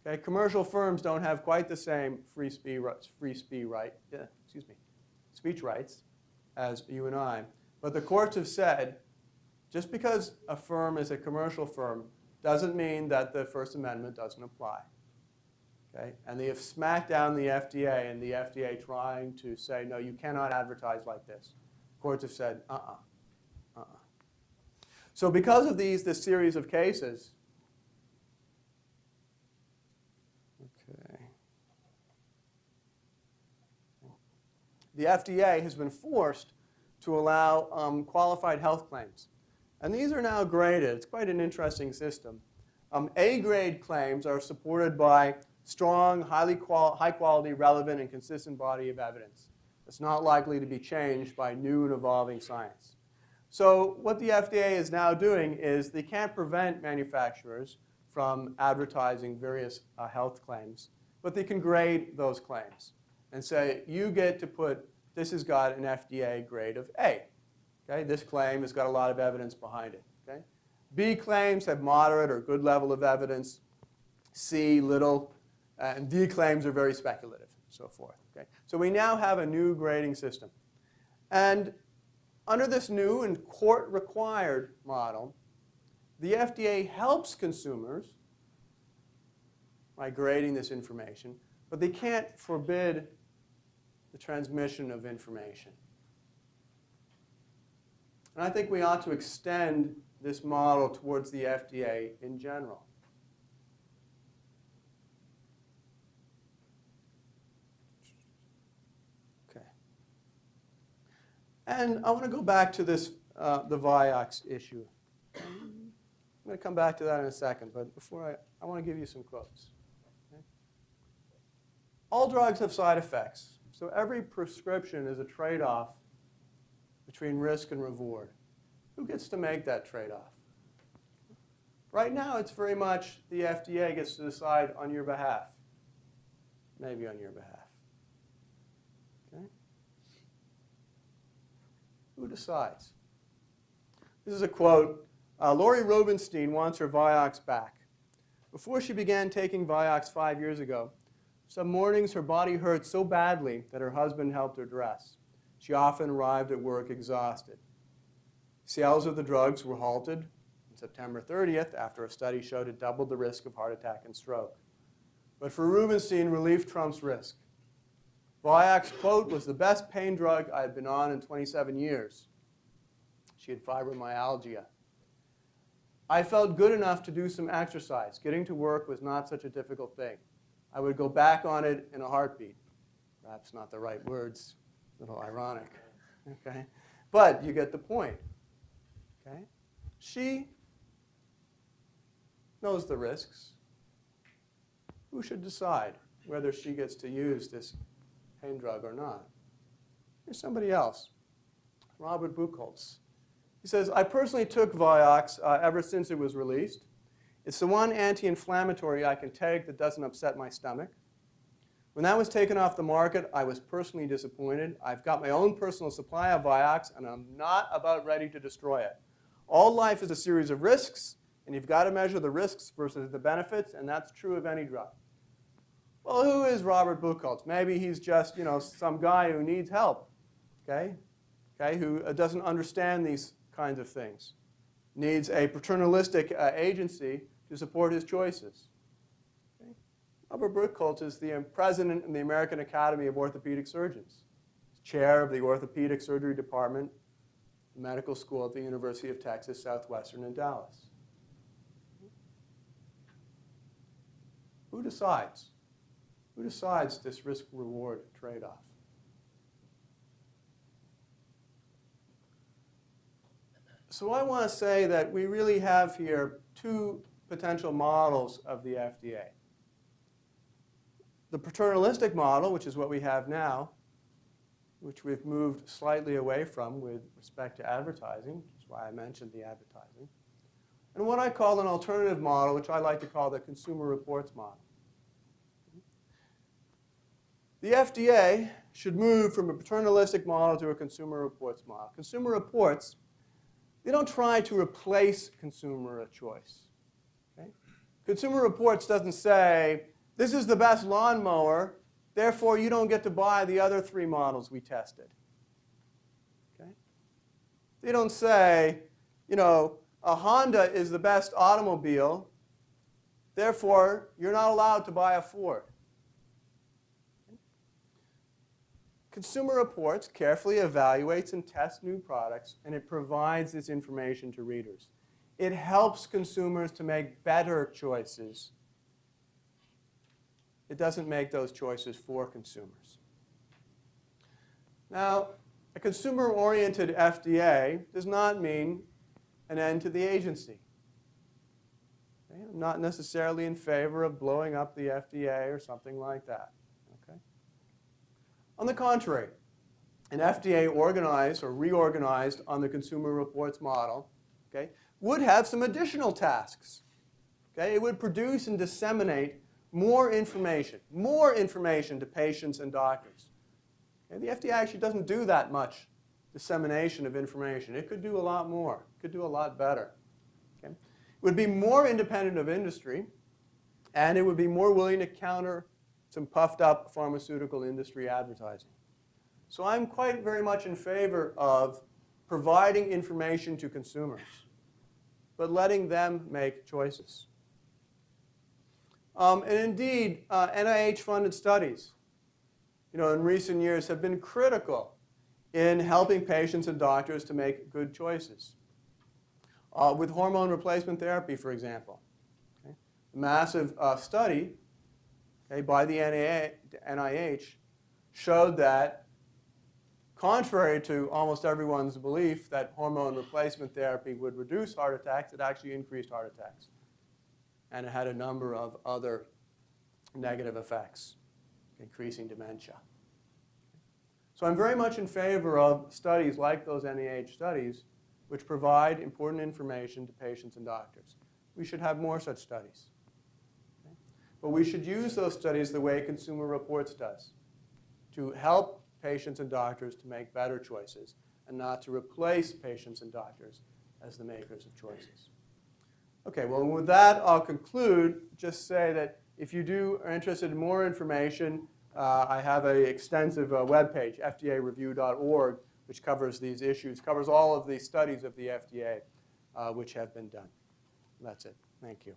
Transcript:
Okay, commercial firms don't have quite the same speech rights as you and I. But the courts have said, just because a firm is a commercial firm doesn't mean that the First Amendment doesn't apply. Okay? And they have smacked down the FDA, and the FDA trying to say, no, you cannot advertise like this. Courts have said, So because of this series of cases, the FDA has been forced to allow qualified health claims. And these are now graded. It's quite an interesting system. A-grade claims are supported by strong, high-quality, relevant, and consistent body of evidence. It's not likely to be changed by new and evolving science. So what the FDA is now doing is they can't prevent manufacturers from advertising various health claims, but they can grade those claims and say, you get to put, this has got an FDA grade of A. Okay? This claim has got a lot of evidence behind it. Okay? B claims have moderate or good level of evidence. C, little. And D claims are very speculative, and so forth. Okay? So we now have a new grading system. And under this new and court-required model, the FDA helps consumers by grading this information, but they can't forbid the transmission of information. And I think we ought to extend this model towards the FDA in general. Okay. And I want to go back to this, the Vioxx issue. I'm going to come back to that in a second, but before I want to give you some quotes. Okay? All drugs have side effects, so every prescription is a trade-off between risk and reward. Who gets to make that trade-off? Right now, it's very much the FDA gets to decide on your behalf. Maybe on your behalf. Okay? Who decides? This is a quote. Lori Rubenstein wants her Vioxx back. Before she began taking Vioxx 5 years ago, some mornings her body hurt so badly that her husband helped her dress. She often arrived at work exhausted. Sales of the drugs were halted on September 30th after a study showed it doubled the risk of heart attack and stroke. But for Rubenstein, relief trumps risk. Vioxx, quote, was the best pain drug I had been on in 27 years. She had fibromyalgia. I felt good enough to do some exercise. Getting to work was not such a difficult thing. I would go back on it in a heartbeat. Perhaps not the right words, a little ironic. Okay? But you get the point. Okay? She knows the risks. Who should decide whether she gets to use this pain drug or not? Here's somebody else, Robert Buchholz. He says, I personally took Vioxx ever since it was released. It's the one anti-inflammatory I can take that doesn't upset my stomach. When that was taken off the market, I was personally disappointed. I've got my own personal supply of Vioxx, and I'm not about ready to destroy it. All life is a series of risks, and you've got to measure the risks versus the benefits, and that's true of any drug. Well, who is Robert Buchholz? Maybe he's just, some guy who needs help, okay, who doesn't understand these kinds of things, needs a paternalistic agency to support his choices. Okay? Robert Buchholz is the president of the American Academy of Orthopedic Surgeons. He's chair of the Orthopedic Surgery Department, medical school at the University of Texas Southwestern in Dallas. Who decides? Who decides this risk-reward trade-off? So I want to say that we really have here two potential models of the FDA. The paternalistic model, which is what we have now, which we've moved slightly away from with respect to advertising, which is why I mentioned the advertising, and what I call an alternative model, which I like to call the consumer reports model. The FDA should move from a paternalistic model to a consumer reports model. Consumer reports, they don't try to replace consumer choice. Okay? Consumer reports doesn't say, this is the best lawnmower, therefore you don't get to buy the other 3 models we tested. Okay? They don't say, you know, a Honda is the best automobile, therefore you're not allowed to buy a Ford. Consumer Reports carefully evaluates and tests new products, and it provides this information to readers. It helps consumers to make better choices. It doesn't make those choices for consumers. Now, a consumer-oriented FDA does not mean an end to the agency. Okay? I'm not necessarily in favor of blowing up the FDA or something like that. Okay? On the contrary, an FDA organized or reorganized on the Consumer Reports model, okay, would have some additional tasks. Okay? It would produce and disseminate more information to patients and doctors. Okay? The FDA actually doesn't do that much dissemination of information. It could do a lot more. It could do a lot better. Okay? It would be more independent of industry, and it would be more willing to counter some puffed-up pharmaceutical industry advertising. So I'm quite very much in favor of providing information to consumers, but letting them make choices. And indeed, NIH-funded studies, in recent years have been critical in helping patients and doctors to make good choices. With hormone replacement therapy, for example, okay, a massive study by the NIH showed that, contrary to almost everyone's belief that hormone replacement therapy would reduce heart attacks, it actually increased heart attacks. And it had a number of other negative effects, increasing dementia. So I'm very much in favor of studies like those NIH studies, which provide important information to patients and doctors. We should have more such studies. Okay? But we should use those studies the way Consumer Reports does, to help patients and doctors to make better choices, and not to replace patients and doctors as the makers of choices. Okay, well, with that, I'll conclude. Just say that if you are interested in more information, I have an extensive webpage, fdareview.org, which covers these issues, covers all of the studies of the FDA which have been done. That's it. Thank you.